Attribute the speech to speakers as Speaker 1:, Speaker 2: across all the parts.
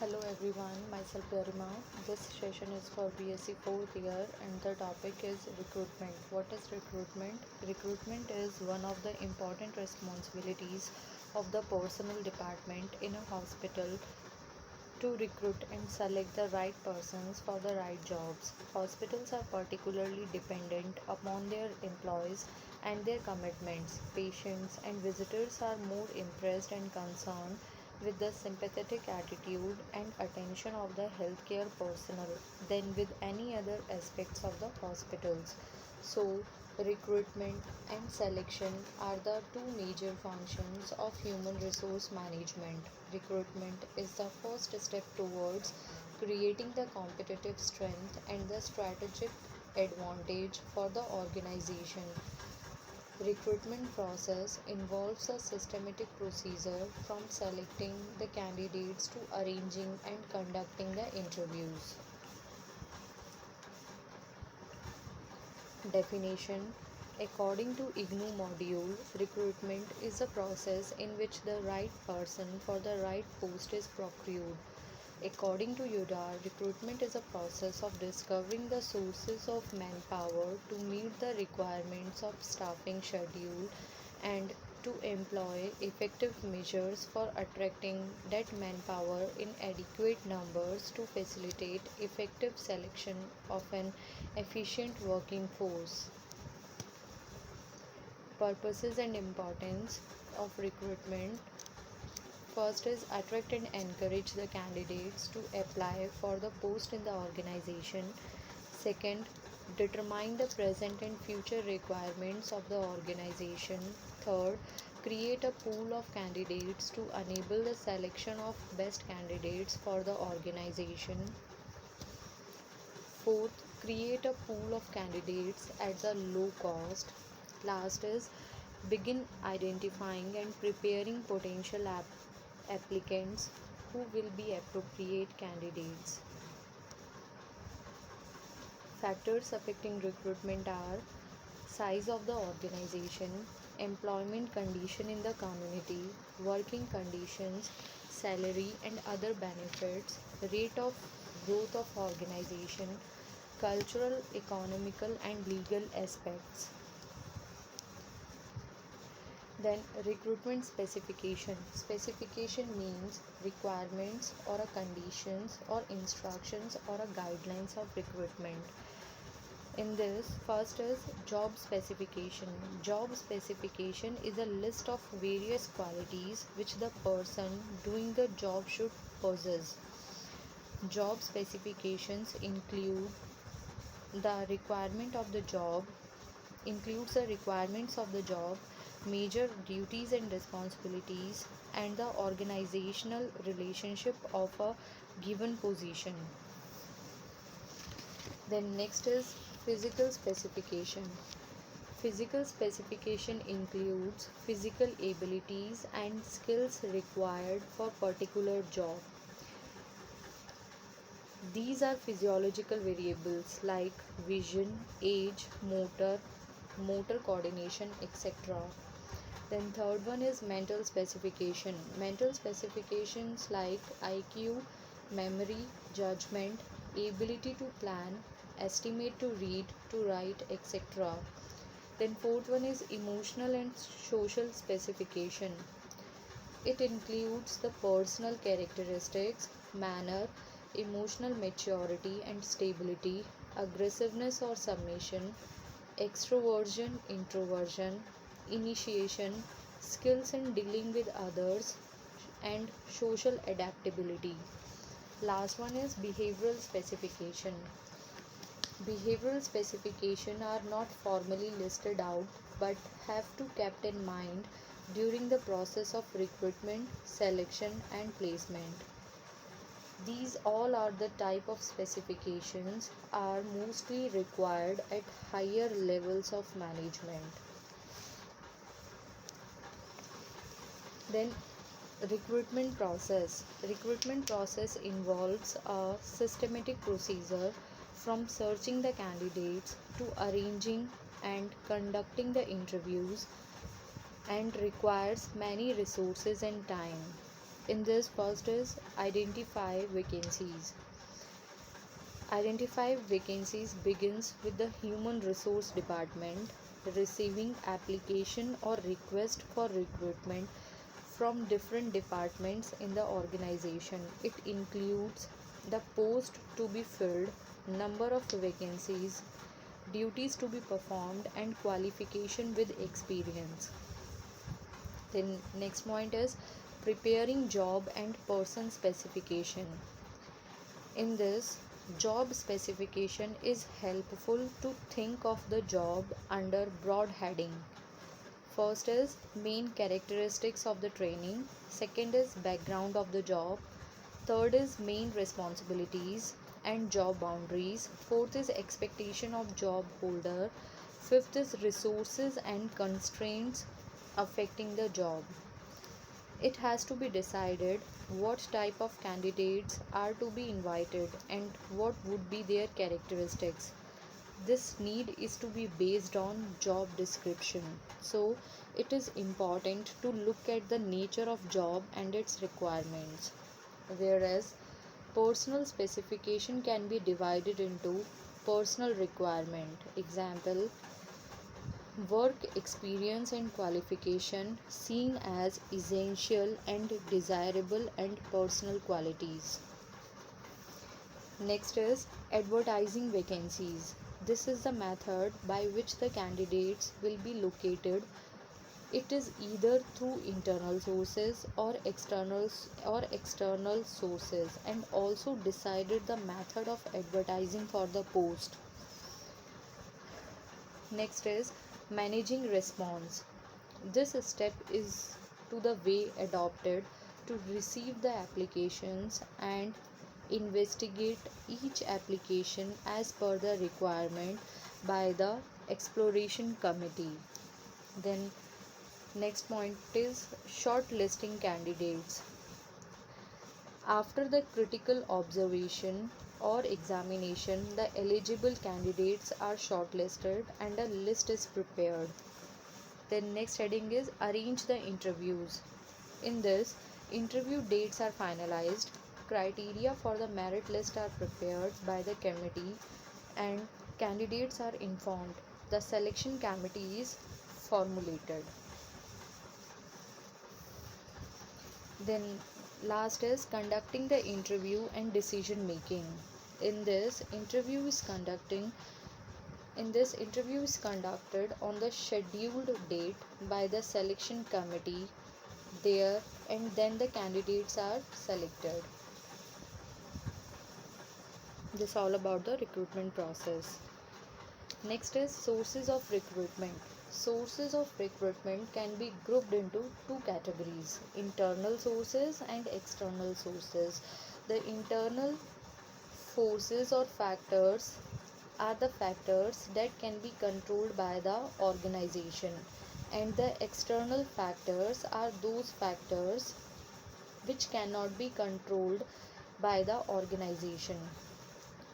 Speaker 1: Hello everyone, myself Garima. This session is for BSc 4th year and the topic is recruitment. What is recruitment? Recruitment is one of the important responsibilities of the personnel department in a hospital to recruit and select the right persons for the right jobs. Hospitals are particularly dependent upon their employees and their commitments. Patients and visitors are more impressed and concerned with the sympathetic attitude and attention of the healthcare personnel than with any other aspects of the hospitals. So, recruitment and selection are the two major functions of human resource management. Recruitment is the first step towards creating the competitive strength and the strategic advantage for the organization. Recruitment process involves a systematic procedure from selecting the candidates to arranging and conducting the interviews. Definition: according to IGNOU module, recruitment is a process in which the right person for the right post is procured. According to UDAR, recruitment is a process of discovering the sources of manpower to meet the requirements of staffing schedule and to employ effective measures for attracting that manpower in adequate numbers to facilitate effective selection of an efficient working force. Purposes and importance of recruitment: first is attract and encourage the candidates to apply for the post in the organization. Second, determine the present and future requirements of the organization. Third, create a pool of candidates to enable the selection of best candidates for the organization. Fourth, create a pool of candidates at the low cost. Last is begin identifying and preparing potential applicants who will be appropriate candidates. Factors affecting recruitment are size of the organization, employment condition in the community, working conditions, salary and other benefits, rate of growth of organization, cultural, economical and legal aspects. Then recruitment specification. Specification means requirements or a conditions or instructions or a guidelines of recruitment. In this, first is job specification. Job specification is a list of various qualities which the person doing the job should possess. Job specifications the requirement of the job includes the requirements of the job, major duties and responsibilities, and the organizational relationship of a given position. Then next is physical specification. Physical specification includes physical abilities and skills required for particular job. These are physiological variables like vision, age, motor coordination, etc. Then third one is mental specification. Mental specifications like IQ, memory, judgment, ability to plan, estimate to read, to write, etc. Then fourth one is emotional and social specification. It includes the personal characteristics, manner, emotional maturity and stability, aggressiveness or submission, extroversion, introversion, initiation, skills in dealing with others, and social adaptability. Last one is behavioral specification. Behavioral specification are not formally listed out but have to kept in mind during the process of recruitment, selection and placement. These all are the type of specifications are mostly required at higher levels of management. Then recruitment process involves a systematic procedure from searching the candidates to arranging and conducting the interviews and requires many resources and time. In this, first is identify vacancies. Identify vacancies begins with the human resource department receiving application or request for recruitment from different departments in the organization. It includes the post to be filled, number of vacancies, duties to be performed, and qualification with experience. Then next point is preparing job and person specification. In this, job specification is helpful to think of the job under broad heading. First is main characteristics of the training, second is background of the job, third is main responsibilities and job boundaries, fourth is expectation of job holder, fifth is resources and constraints affecting the job. It has to be decided what type of candidates are to be invited and what would be their characteristics. This need is to be based on job description. So, it is important to look at the nature of job and its requirements. Whereas, personal specification can be divided into personal requirement. Example, work experience and qualification seen as essential and desirable and personal qualities. Next is advertising vacancies. This is the method by which the candidates will be located. It is either through internal sources or external sources, and also decided the method of advertising for the post. Next is managing response. This step is to the way adopted to receive the applications and investigate each application as per the requirement by the exploration committee. Then next point is shortlisting candidates. After the critical observation or examination, the eligible candidates are shortlisted and a list is prepared. Then next heading is arrange the interviews. In this, interview dates are finalized, criteria for the merit list are prepared by the committee, and candidates are informed. The selection committee is formulated. Then last is conducting the interview and decision making. In this interview is conducting in this interview is conducted on the scheduled date by the selection committee there, and then the candidates are selected. This all about the recruitment process. Next is sources of recruitment. Sources of recruitment can be grouped into two categories: internal sources and external sources. The internal forces or factors are the factors that can be controlled by the organization, and the external factors are those factors which cannot be controlled by the organization.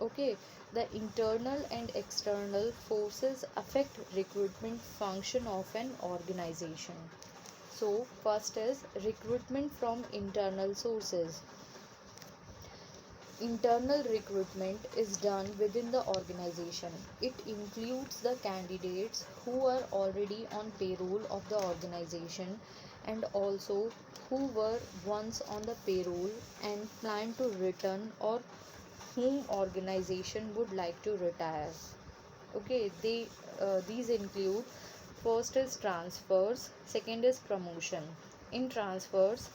Speaker 1: Okay, the internal and external forces affect recruitment function of an organization. So first is recruitment from internal sources. Internal recruitment is done within the organization. It includes the candidates who are already on payroll of the organization, and also who were once on the payroll and plan to return, or whom organization would like to retire. Okay, these include first is transfers, second is promotion. In transfers,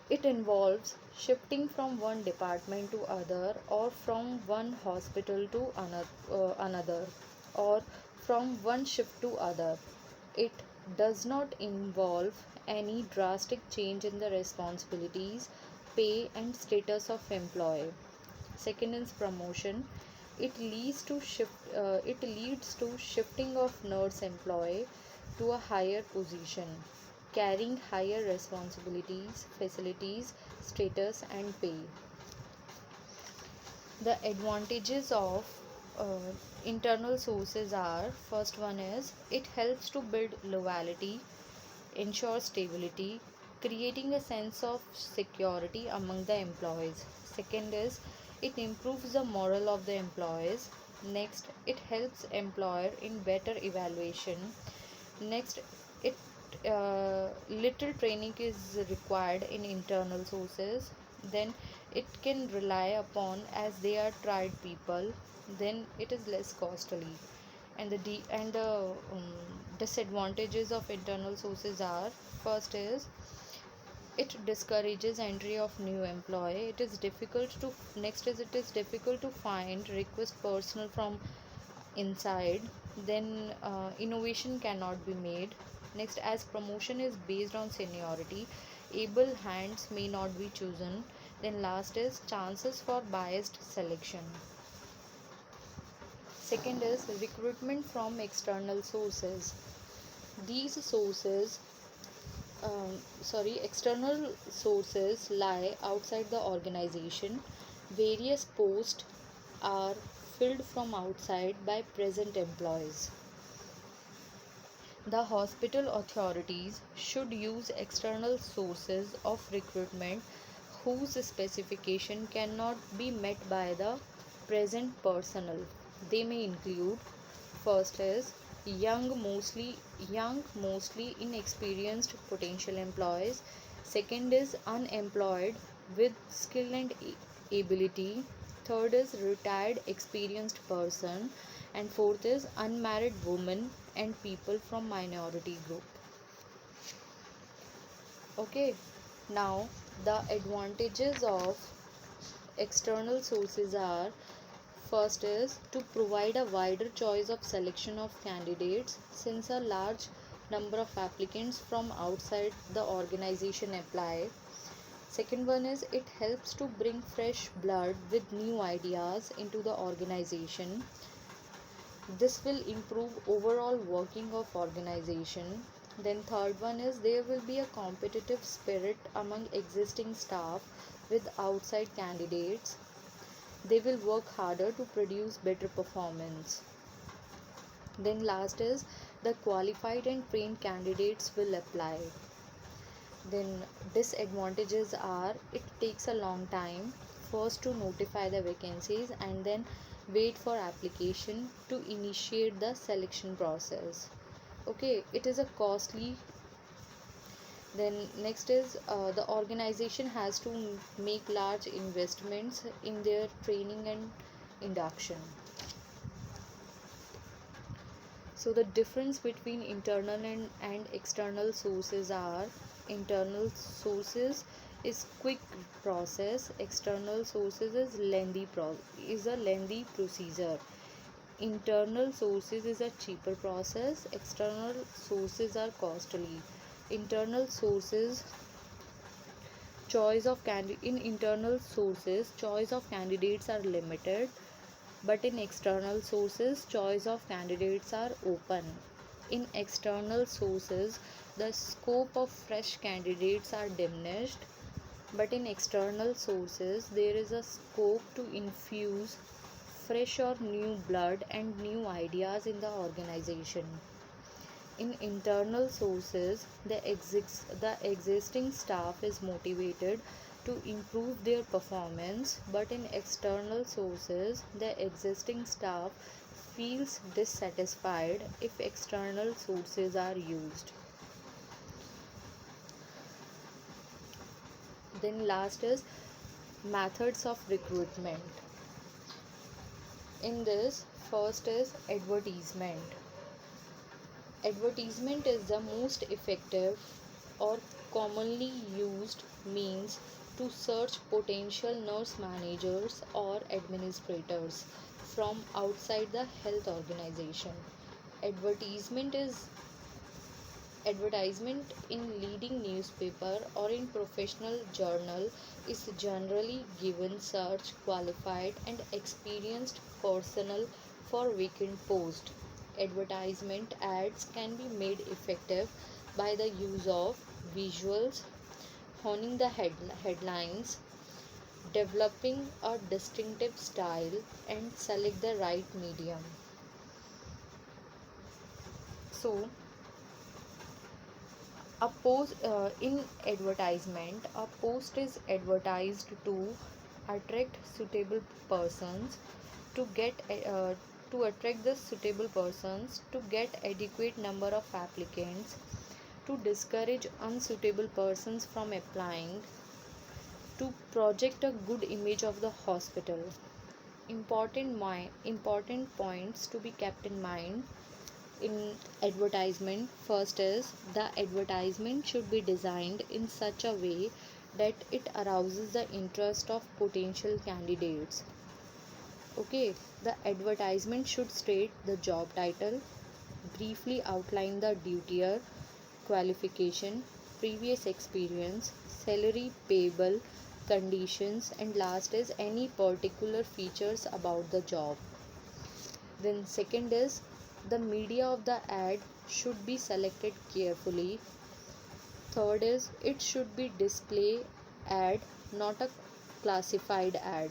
Speaker 1: it involves shifting from one department to other, or from one hospital to another, or from one shift to other. It does not involve any drastic change in the responsibilities, pay and status of employee. Second is promotion. It leads to shifting of nurse employee to a higher position, carrying higher responsibilities, facilities, status, and pay. The advantages of internal sources are: first one is it helps to build loyalty, ensure stability, creating a sense of security among the employees. Second is it improves the morale of the employees. Next, it helps employer in better evaluation. Next, it little training is required in internal sources. Then it can rely upon as they are tried people. Then it is less costly. And the disadvantages of internal sources are: first is it discourages entry of new employee. It is difficult to Next is it is difficult to find request personnel from inside. Then innovation cannot be made. Next, as promotion is based on seniority, able hands may not be chosen. Then last is chances for biased selection. Second is recruitment from external sources. These external sources lie outside the organization. Various posts are filled from outside by present employees. The hospital authorities should use external sources of recruitment whose specification cannot be met by the present personnel. They may include: first is mostly inexperienced potential employees. Second is unemployed with skill and ability. Third is retired experienced person. And fourth is unmarried women and people from minority group. Okay, now the advantages of external sources are: first is to provide a wider choice of selection of candidates since a large number of applicants from outside the organization apply. Second one is it helps to bring fresh blood with new ideas into the organization. This will improve overall working of organization. Then third one is there will be a competitive spirit among existing staff with outside candidates. They will work harder to produce better performance. Then last is the qualified and trained candidates will apply. Then disadvantages are it takes a long time first to notify the vacancies and then wait for application to initiate the selection process. Okay, it is a costly. Then next is the organization has to make large investments in their training and induction. So the difference between internal and external sources are: internal sources is quick process, external sources is a lengthy procedure. Internal sources is a cheaper process, external sources are costly. Internal sources choice of in internal sources choice of candidates are limited, but in external sources choice of candidates are open. In external sources the scope of fresh candidates are diminished, but in external sources there is a scope to infuse fresh or new blood and new ideas in the organization. In internal sources, the existing staff is motivated to improve their performance, but in external sources, the existing staff feels dissatisfied if external sources are used. Then last is methods of recruitment. In this, first is advertisement. Advertisement is the most effective or commonly used means to search potential nurse managers or administrators from outside the health organization. Advertisement is Advertisement in leading newspaper or in professional journal is generally given search qualified and experienced personnel for vacant post. Advertisement ads can be made effective by the use of visuals, honing the headlines, developing a distinctive style, and select the right medium. So In advertisement, a post is advertised to attract suitable persons to get to attract the suitable persons to get adequate number of applicants, to discourage unsuitable persons from applying, to project a good image of the hospital. Important points to be kept in mind in advertisement. First is the advertisement should be designed in such a way that it arouses the interest of potential candidates. Okay, the advertisement should state the job title, briefly outline the duty, qualification, previous experience, salary payable, conditions, and last is any particular features about the job. Then second is the media of the ad should be selected carefully. Third is it should be display ad, not a classified ad.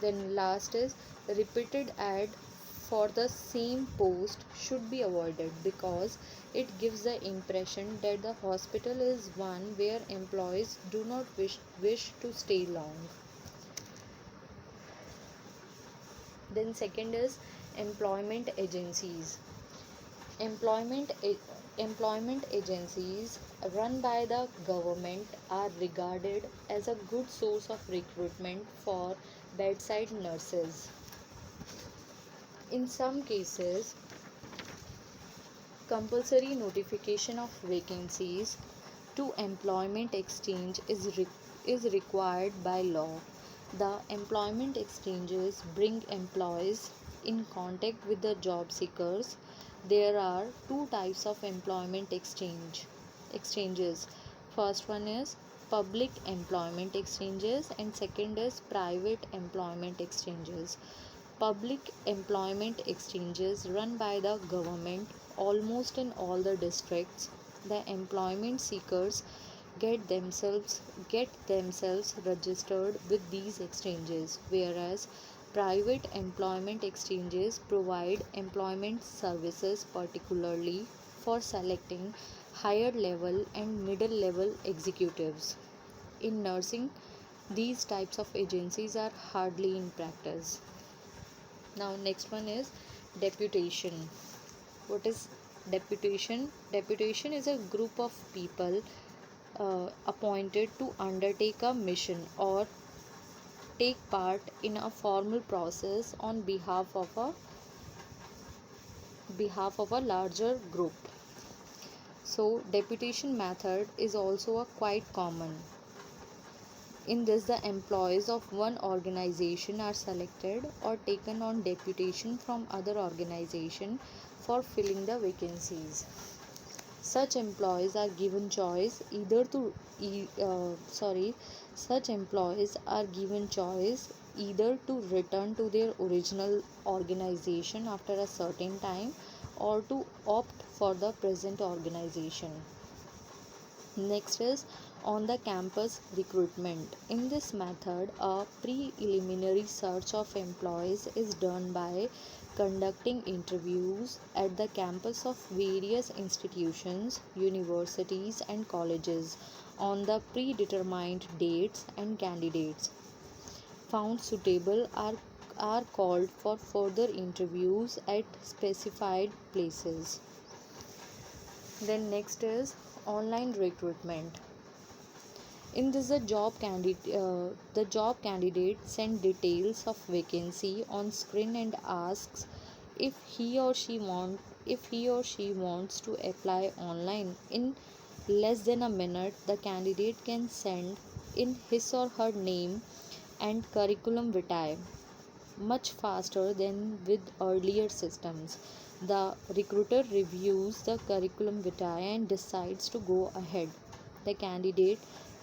Speaker 1: Then last is repeated ad for the same post should be avoided because it gives the impression that the hospital is one where employees do not wish to stay long. Then second is employment agencies. Employment employment agencies run by the government are regarded as a good source of recruitment for bedside nurses. In some cases, compulsory notification of vacancies to employment exchange is required by law. The employment exchanges bring employees in contact with the job seekers. There are two types of employment exchanges. First one is public employment exchanges and second is private employment exchanges. Public employment exchanges run by the government almost in all the districts. The employment seekers get themselves registered with these exchanges, whereas private employment exchanges provide employment services particularly for selecting higher level and middle level executives. In nursing, these types of agencies are hardly in practice. Now, next one is deputation. What is deputation? Deputation is a group of people appointed to undertake a mission or take part in a formal process on behalf of a larger group. So, deputation method is also a quite common. In this, the employees of one organization are selected or taken on deputation from other organization for filling the vacancies. Such employees are given choice either to e- sorry such employees are given choice either to return to their original organization after a certain time or to opt for the present organization. Next is on the campus recruitment. In this method, a preliminary search of employees is done by conducting interviews at the campus of various institutions, universities, and colleges on the predetermined dates, and candidates found suitable are called for further interviews at specified places. Then next is online recruitment. In this, the job candidate send details of vacancy on screen and asks if he or she wants to apply online. In less than a minute, the candidate can send in his or her name and curriculum vitae much faster than with earlier systems. The recruiter reviews the curriculum vitae and decides to go ahead. The candidate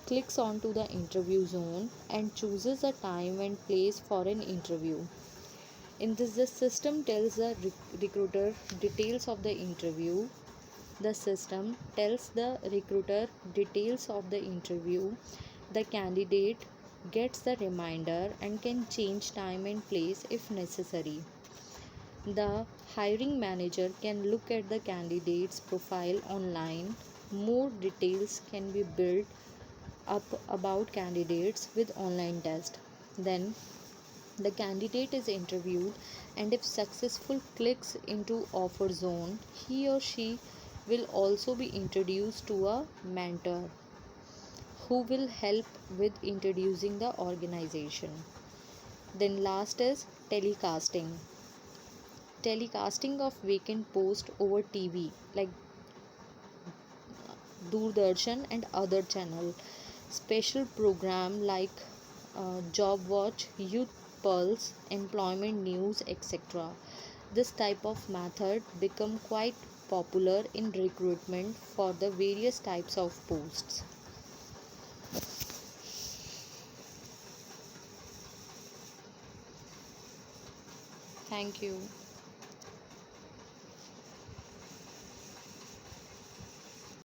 Speaker 1: clicks onto the interview zone and chooses a time and place for an interview. In this, the system tells the recruiter details of the interview. The system tells the recruiter details of the interview. The candidate gets the reminder and can change time and place if necessary. The hiring manager can look at the candidate's profile online, more details can be built up about candidates with online test. Then the candidate is interviewed, and if successful clicks into offer zone, he or she will also be introduced to a mentor who will help with introducing the organization. Then last is telecasting of vacant post over TV like Doordarshan and other channel. Special program like Job Watch, Youth Pulse, Employment News, etc. This type of method become quite popular in recruitment for the various types of posts. Thank you.